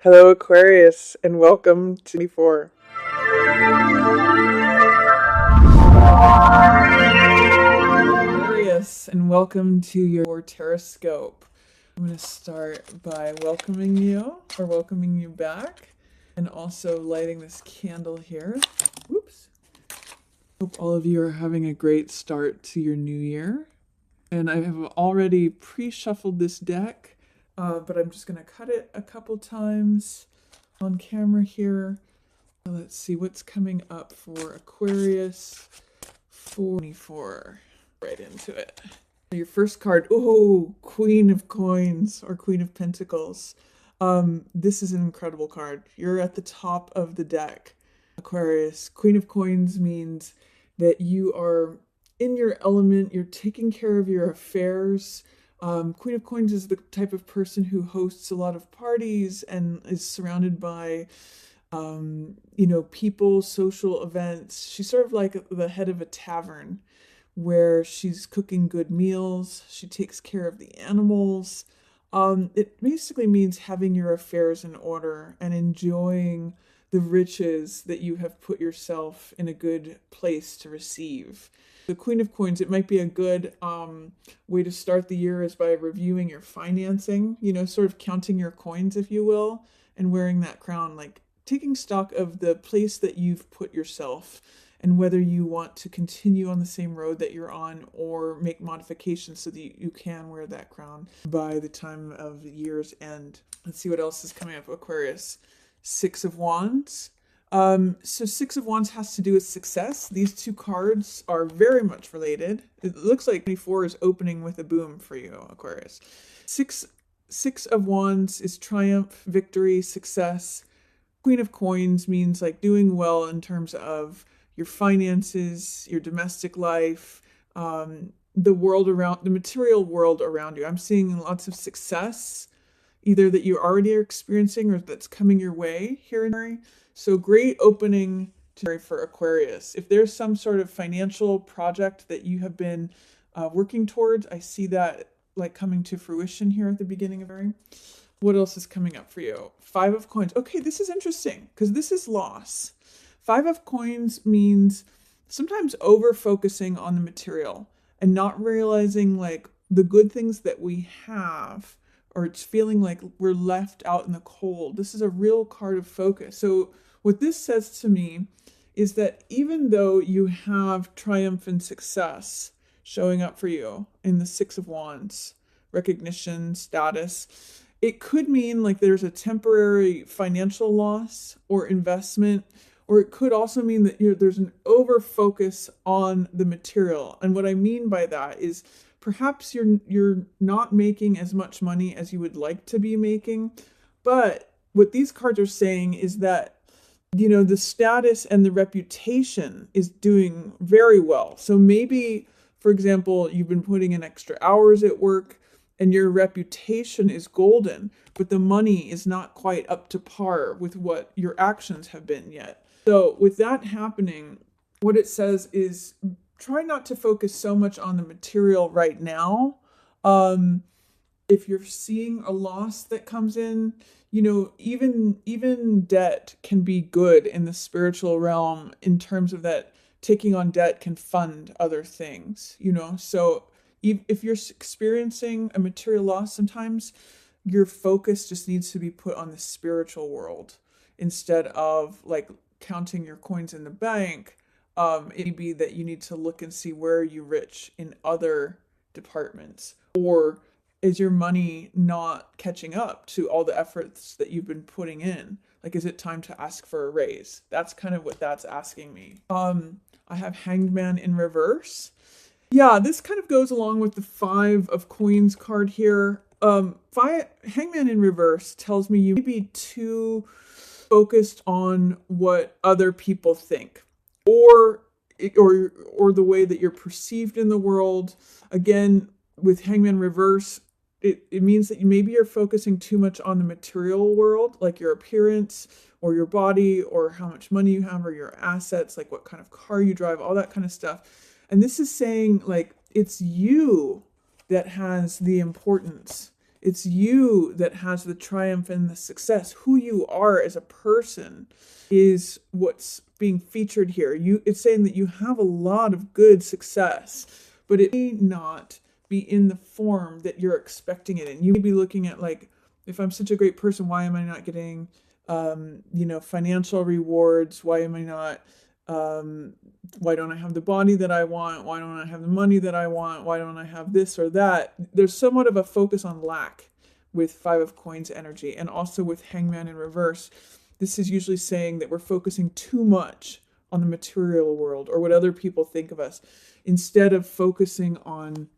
Hello, Aquarius, and welcome to 24. Aquarius, and welcome to your Terrascope. I'm going to start by welcoming you back, and also lighting this candle here. Whoops. Hope all of you are having a great start to your new year. And I have already pre-shuffled this deck, but I'm just going to cut it a couple times on camera here. Let's see what's coming up for Aquarius 44. Right into it. Your first card, Queen of Coins or Queen of Pentacles. This is an incredible card. You're at the top of the deck, Aquarius. Queen of Coins means that you are in your element, you're taking care of your affairs. Queen of Coins is the type of person who hosts a lot of parties and is surrounded by, people, social events. She's sort of like the head of a tavern where she's cooking good meals. She takes care of the animals. It basically means having your affairs in order and enjoying the riches that you have put yourself in a good place to receive. The Queen of Coins, it might be a good way to start the year is by reviewing your financing, sort of counting your coins, if you will, and wearing that crown, like taking stock of the place that you've put yourself and whether you want to continue on the same road that you're on or make modifications so that you can wear that crown by the time of the year's end. Let's see what else is coming up, Aquarius. Six of Wands. So Six of Wands has to do with success. These two cards are very much related. It looks like 24 is opening with a boom for you, Aquarius. Six of Wands is triumph, victory, success. Queen of Coins means like doing well in terms of your finances, your domestic life, the world around, the material world around you. I'm seeing lots of success, either that you already are experiencing or that's coming your way here in January. So great opening for Aquarius. If there's some sort of financial project that you have been working towards, I see that like coming to fruition here at the beginning of January. What else is coming up for you? Five of Coins. Okay, this is interesting because this is loss. Five of Coins means sometimes over-focusing on the material and not realizing like the good things that we have, or it's feeling like we're left out in the cold. This is a real card of focus. So what this says to me is that even though you have triumph and success showing up for you in the Six of Wands, recognition, status, it could mean like there's a temporary financial loss or investment, or it could also mean that there's an over focus on the material. And what I mean by that is perhaps you're not making as much money as you would like to be making. But what these cards are saying is that, the status and the reputation is doing very well. So maybe, for example, you've been putting in extra hours at work and your reputation is golden, but the money is not quite up to par with what your actions have been yet. So with that happening, what it says is try not to focus so much on the material right now. If you're seeing a loss that comes in, even debt can be good in the spiritual realm in terms of that taking on debt can fund other things, So if you're experiencing a material loss, sometimes your focus just needs to be put on the spiritual world instead of like counting your coins in the bank. It may be that you need to look and see where are you rich in other departments, or is your money not catching up to all the efforts that you've been putting in? Like, is it time to ask for a raise? That's kind of what that's asking me. I have Hanged Man in reverse. Yeah, this kind of goes along with the Five of Coins card here. Hangman in reverse tells me you may be too focused on what other people think, or the way that you're perceived in the world. Again, with Hangman reverse, it means that maybe you're focusing too much on the material world, like your appearance or your body or how much money you have or your assets, like what kind of car you drive, all that kind of stuff. And this is saying like it's you that has the importance. It's you that has the triumph and the success. Who you are as a person is what's being featured here. It's saying that you have a lot of good success, but it may not be in the form that you're expecting it in. You may be looking at like, if I'm such a great person, why am I not getting, financial rewards? Why am I not, why don't I have the body that I want? Why don't I have the money that I want? Why don't I have this or that? There's somewhat of a focus on lack with Five of Coins energy, and also with Hangman in reverse. This is usually saying that we're focusing too much on the material world or what other people think of us, instead of focusing on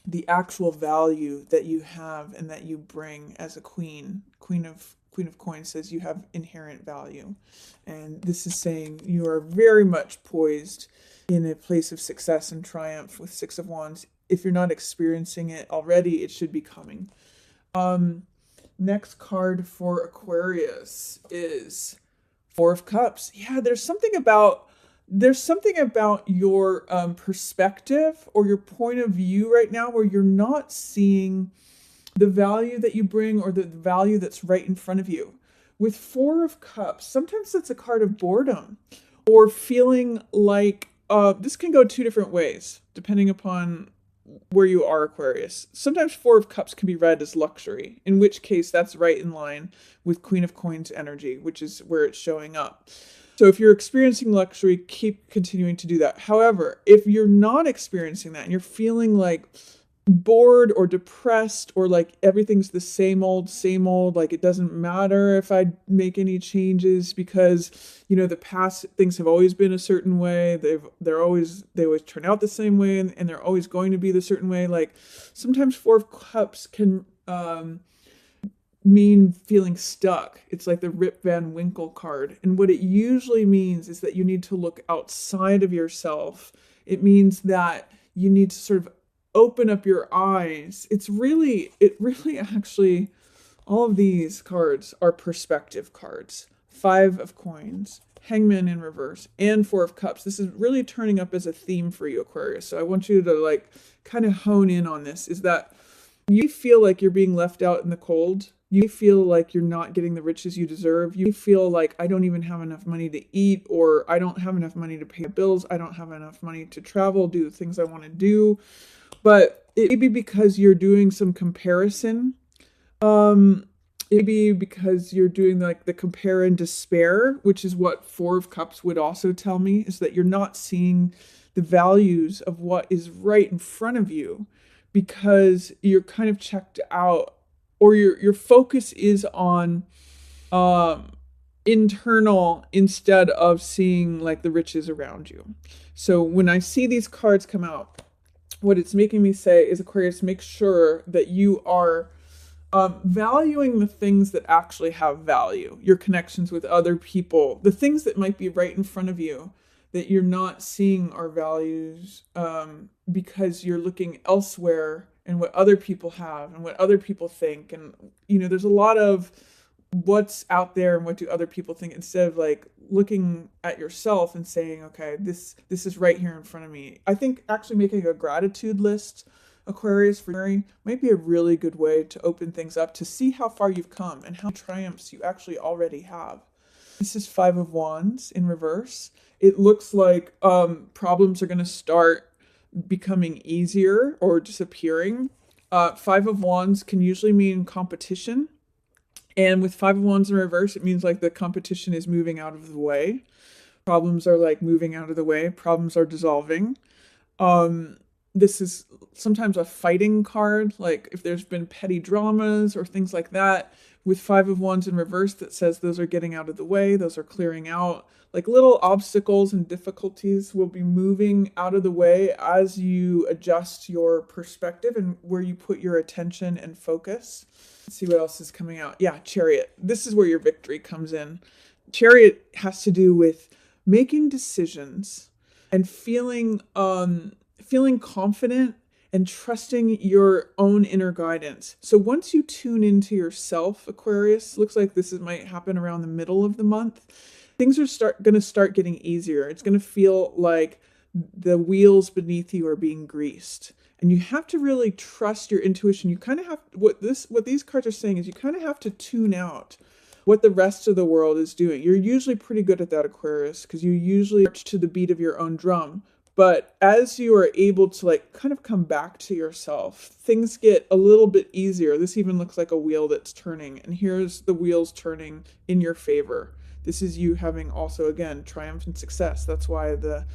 the actual value that you have and that you bring as a queen. Queen of Coins says you have inherent value. And this is saying you are very much poised in a place of success and triumph with Six of Wands. If you're not experiencing it already, it should be coming. Next card for Aquarius is Four of Cups. Yeah, there's something about your perspective or your point of view right now where you're not seeing the value that you bring or the value that's right in front of you. With Four of Cups, sometimes that's a card of boredom or feeling like, this can go two different ways depending upon where you are, Aquarius. Sometimes Four of Cups can be read as luxury, in which case that's right in line with Queen of Coins energy, which is where it's showing up. So if you're experiencing luxury, keep continuing to do that. However, if you're not experiencing that and you're feeling like bored or depressed or like everything's the same old, like it doesn't matter if I make any changes because, the past things have always been a certain way. They always turn out the same way and they're always going to be the certain way. Like sometimes Four of Cups can mean feeling stuck. It's like the Rip Van Winkle card. And what it usually means is that you need to look outside of yourself. It means that you need to sort of open up your eyes. It really actually, all of these cards are perspective cards. Five of Coins, Hangman in reverse, and Four of Cups. This is really turning up as a theme for you, Aquarius. So I want you to like kind of hone in on this, is that you feel like you're being left out in the cold. You feel like you're not getting the riches you deserve. You feel like I don't even have enough money to eat, or I don't have enough money to pay bills. I don't have enough money to travel, do the things I want to do. But it may be because you're doing some comparison. It may be because you're doing like the compare and despair, which is what Four of Cups would also tell me, is that you're not seeing the values of what is right in front of you because you're kind of checked out, or your focus is on internal instead of seeing like the riches around you. So when I see these cards come out, what it's making me say is, Aquarius, make sure that you are valuing the things that actually have value, your connections with other people, the things that might be right in front of you that you're not seeing are values because you're looking elsewhere and what other people have and what other people think. And, there's a lot of what's out there and what do other people think, instead of like looking at yourself and saying, okay, this is right here in front of me. I think actually making a gratitude list, Aquarius, for January might be a really good way to open things up, to see how far you've come and how triumphs you actually already have. This is Five of Wands in reverse. It looks like problems are going to start becoming easier or disappearing. Five of Wands can usually mean competition. And with Five of Wands in reverse, it means like the competition is moving out of the way. Problems are like moving out of the way. Problems are dissolving. This is sometimes a fighting card, like if there's been petty dramas or things like that. With Five of Wands in reverse, that says those are getting out of the way. Those are clearing out. Like little obstacles and difficulties will be moving out of the way as you adjust your perspective and where you put your attention and focus. Let's see what else is coming out. Yeah, Chariot. This is where your victory comes in. Chariot has to do with making decisions and feeling confident and trusting your own inner guidance. So once you tune into yourself, Aquarius, looks like this might happen around the middle of the month, things are going to start getting easier. It's going to feel like the wheels beneath you are being greased. And you have to really trust your intuition. You kind of have what these cards are saying is you kind of have to tune out what the rest of the world is doing. You're usually pretty good at that, Aquarius, because you usually march to the beat of your own drum. But as you are able to like kind of come back to yourself, things get a little bit easier. This even looks like a wheel that's turning, and here's the wheels turning in your favor. This is you having also, again, triumph and success. That's why the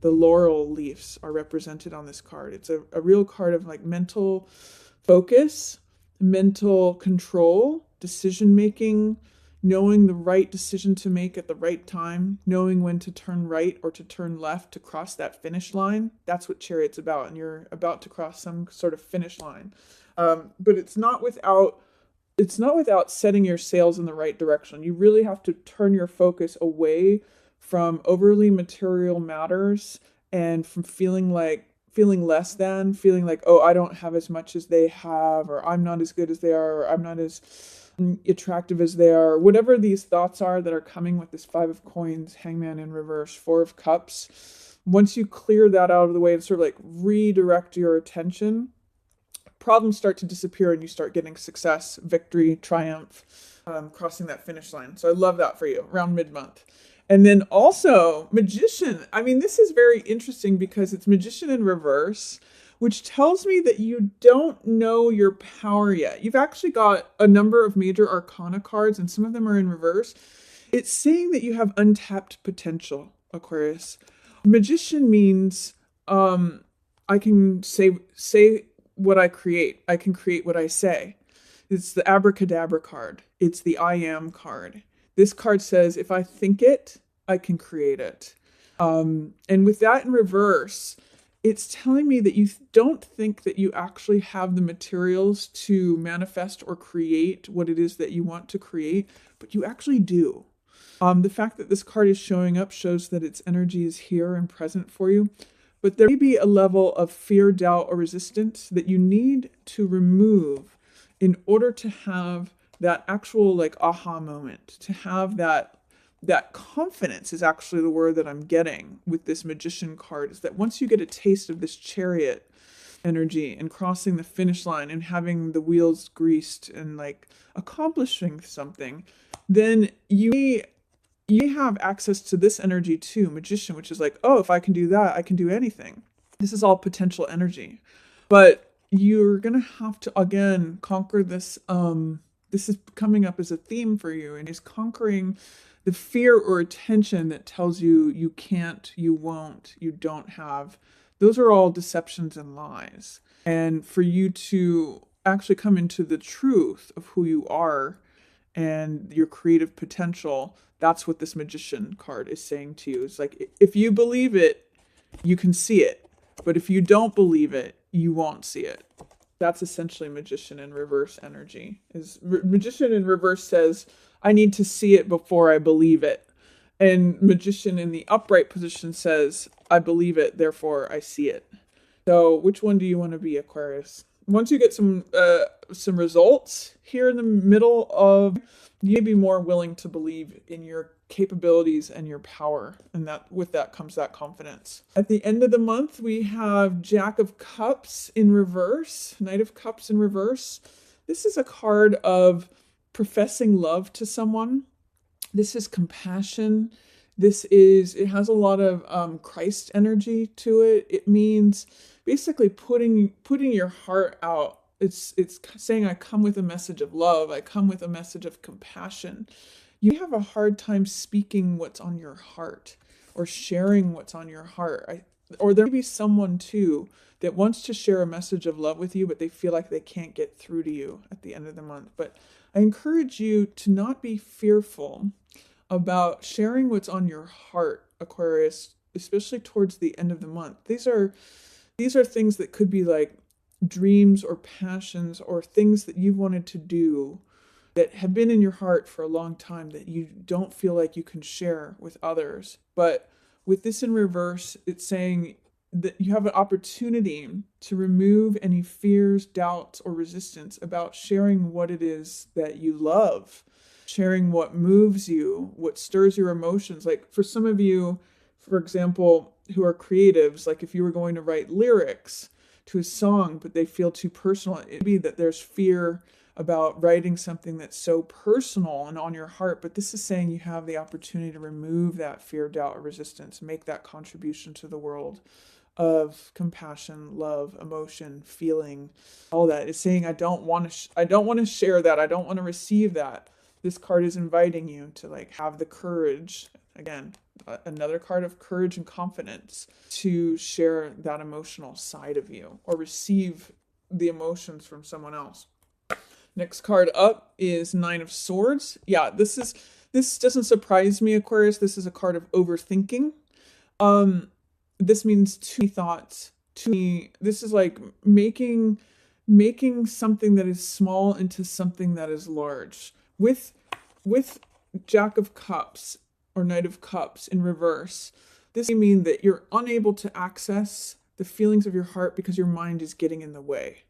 laurel leaves are represented on this card. It's a real card of like mental focus, mental control, decision making, knowing the right decision to make at the right time, knowing when to turn right or to turn left to cross that finish line. That's what Chariot's about, and you're about to cross some sort of finish line. But it's not without setting your sails in the right direction. You really have to turn your focus away from overly material matters and from feeling less than, feeling like, oh, I don't have as much as they have, or I'm not as good as they are, or I'm not as attractive as they are. Whatever these thoughts are that are coming with this 5 of coins, Hangman in reverse, 4 of cups, once you clear that out of the way and sort of like redirect your attention, problems start to disappear and you start getting success, victory, triumph, crossing that finish line. So I love that for you around mid-month. And then also Magician. I mean, this is very interesting because it's Magician in reverse, which tells me that you don't know your power yet. You've actually got a number of major arcana cards, and some of them are in reverse. It's saying that you have untapped potential, Aquarius. Magician means I can say what I create. I can create what I say. It's the abracadabra card. It's the I am card. This card says, if I think it, I can create it. And with that in reverse, it's telling me that you don't think that you actually have the materials to manifest or create what it is that you want to create, but you actually do. The fact that this card is showing up shows that its energy is here and present for you. But there may be a level of fear, doubt, or resistance that you need to remove in order to have that actual like aha moment, to have that confidence is actually the word that I'm getting with this Magician card, is that once you get a taste of this Chariot energy and crossing the finish line and having the wheels greased and like accomplishing something, then you have access to this energy too, Magician, which is like, oh, if I can do that, I can do anything. This is all potential energy. But you're going to have to, again, conquer this. This is coming up as a theme for you, and is conquering the fear or tension that tells you you can't, you won't, you don't have. Those are all deceptions and lies. And for you to actually come into the truth of who you are and your creative potential, that's what this Magician card is saying to you. It's like, if you believe it, you can see it. But if you don't believe it, you won't see it. That's essentially Magician in reverse energy. Magician in reverse says, I need to see it before I believe it. And Magician in the upright position says, I believe it, therefore I see it. So which one do you want to be, Aquarius? Once you get some results here in the middle of, you may be more willing to believe in your capabilities and your power, and that with that comes that confidence. At the end of the month, we have Jack of Cups in reverse, Knight of Cups in reverse. This is a card of professing love to someone. This is compassion. It has a lot of Christ energy to it. It means basically putting your heart out. It's saying, I come with a message of love. I come with a message of compassion. You have a hard time speaking what's on your heart or sharing what's on your heart. Or there may be someone too that wants to share a message of love with you, but they feel like they can't get through to you at the end of the month. But I encourage you to not be fearful about sharing what's on your heart, Aquarius, especially towards the end of the month. These are things that could be like dreams or passions or things that you've wanted to do that have been in your heart for a long time that you don't feel like you can share with others. But with this in reverse, it's saying that you have an opportunity to remove any fears, doubts, or resistance about sharing what it is that you love, sharing what moves you, what stirs your emotions. Like for some of you, for example, who are creatives, like if you were going to write lyrics, to a song, but they feel too personal. It could be that there's fear about writing something that's so personal and on your heart, but this is saying you have the opportunity to remove that fear, doubt, or resistance, make that contribution to the world of compassion, love, emotion, feeling, all that. It's saying I don't want to I don't want to share that. I don't want to receive that. This card is inviting you to like have the courage, again, another card of courage and confidence, to share that emotional side of you or receive the emotions from someone else. Next card up is Nine of Swords. Yeah, this doesn't surprise me, Aquarius. This is a card of overthinking. This means too many thoughts. This is like making something that is small into something that is large. With Jack of Cups or Knight of Cups in reverse, this may mean that you're unable to access the feelings of your heart because your mind is getting in the way.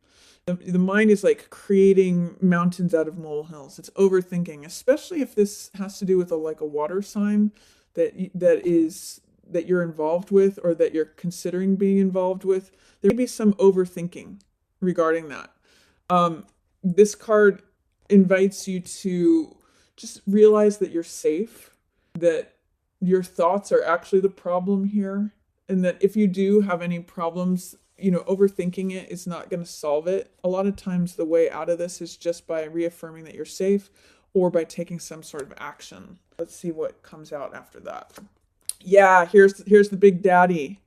The mind is like creating mountains out of molehills. It's overthinking, especially if this has to do with a water sign that you're involved with or that you're considering being involved with. There may be some overthinking regarding that. This card invites you to just realize that you're safe, that your thoughts are actually the problem here, and that if you do have any problems, overthinking it is not going to solve it. A lot of times the way out of this is just by reaffirming that you're safe or by taking some sort of action. Let's see what comes out after that. Yeah, here's the Big Daddy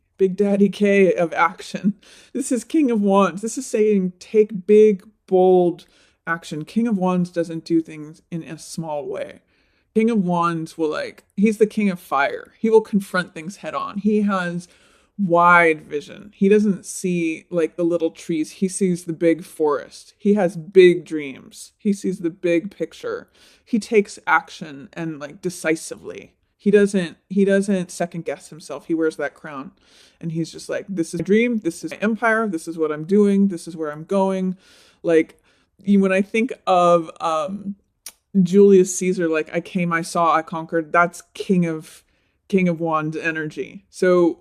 K of action. This is King of Wands. This is saying take big, bold action. King of Wands doesn't do things in a small way. King of Wands he's the king of fire. He will confront things head on. He has wide vision. He doesn't see like the little trees. He sees the big forest. He has big dreams. He sees the big picture. He takes action and decisively. He doesn't second guess himself. He wears that crown and he's just like, this is a dream. This is my empire. This is what I'm doing. This is where I'm going. When I think of Julius Caesar, I came, I saw, I conquered, that's King of Wands energy. So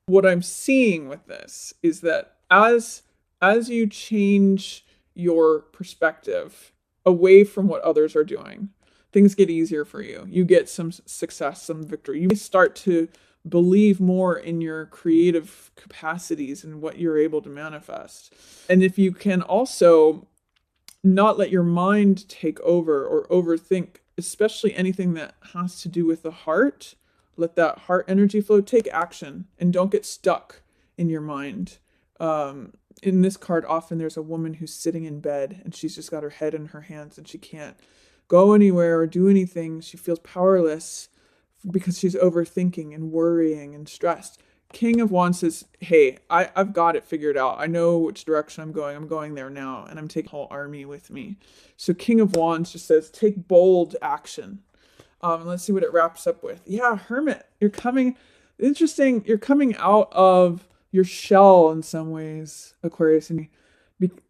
what I'm seeing with this is that as you change your perspective away from what others are doing, things get easier for you. You get some success, some victory. You start to believe more in your creative capacities and what you're able to manifest. And if you can also not let your mind take over or overthink, especially anything that has to do with the heart, let that heart energy flow, take action and don't get stuck in your mind. In this card, often there's a woman who's sitting in bed and she's just got her head in her hands and she can't go anywhere or do anything. She feels powerless because she's overthinking and worrying and stressed. King of Wands says, hey, I've got it figured out. I know which direction I'm going. I'm going there now and I'm taking a whole army with me. So King of Wands just says, take bold action. Let's see what it wraps up with. Yeah, Hermit, you're coming out of your shell in some ways, Aquarius. And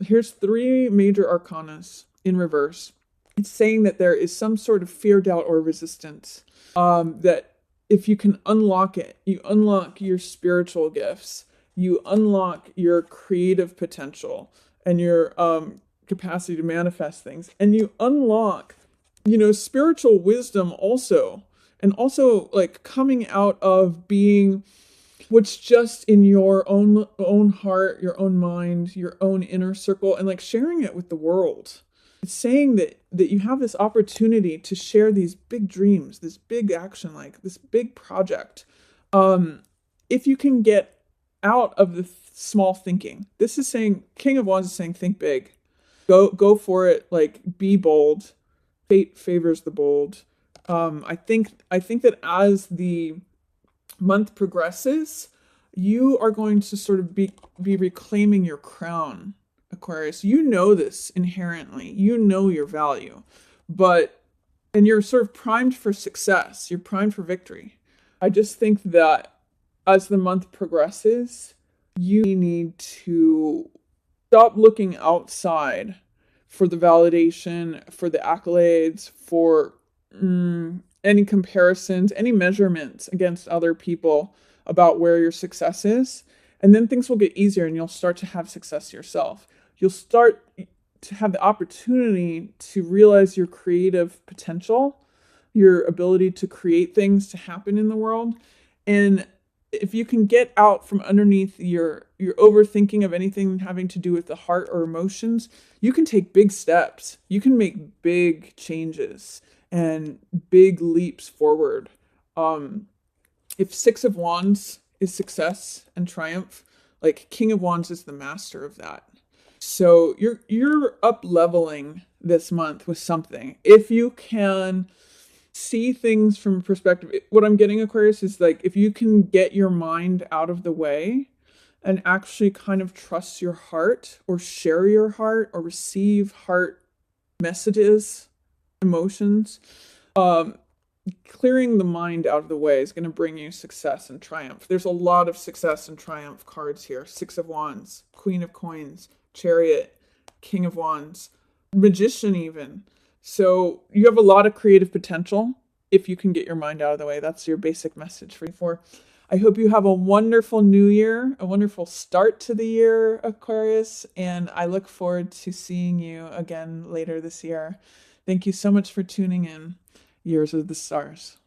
here's 3 major arcanas in reverse. It's saying that there is some sort of fear, doubt, or resistance. That if you can unlock it, you unlock your spiritual gifts, you unlock your creative potential and your capacity to manifest things, and you unlock spiritual wisdom also, and also coming out of being what's just in your own heart, your own mind, your own inner circle, and sharing it with the world. It's saying that you have this opportunity to share these big dreams, this big action, this big project. If you can get out of the small thinking. This is saying, King of Wands is saying, think big. Go for it, be bold. Fate favors the bold. I think that as the month progresses, you are going to sort of be reclaiming your crown, Aquarius. You know this inherently. You know your value. And you're sort of primed for success. You're primed for victory. I just think that as the month progresses, you need to stop looking outside for the validation, for the accolades, for any comparisons, any measurements against other people about where your success is, And then things will get easier and you'll start to have success yourself. You'll start to have the opportunity to realize your creative potential, your ability to create things to happen in the world. And if you can get out from underneath your overthinking of anything having to do with the heart or emotions, you can take big steps. You can make big changes and big leaps forward. Um, if Six of Wands is success and triumph, like King of Wands is the master of that. So you're up leveling this month with something. If you can see things from a perspective, what I'm getting, Aquarius, is like if you can get your mind out of the way and actually kind of trust your heart or share your heart or receive heart messages, emotions, um, clearing the mind out of the way is going to bring you success and triumph. There's a lot of success and triumph cards here. Six of Wands, Queen of Coins, Chariot, King of Wands, Magician even. So you have a lot of creative potential if you can get your mind out of the way. That's your basic message for you. I hope you have a wonderful new year, a wonderful start to the year, Aquarius, and I look forward to seeing you again later this year. Thank you so much for tuning in. Years of the Stars.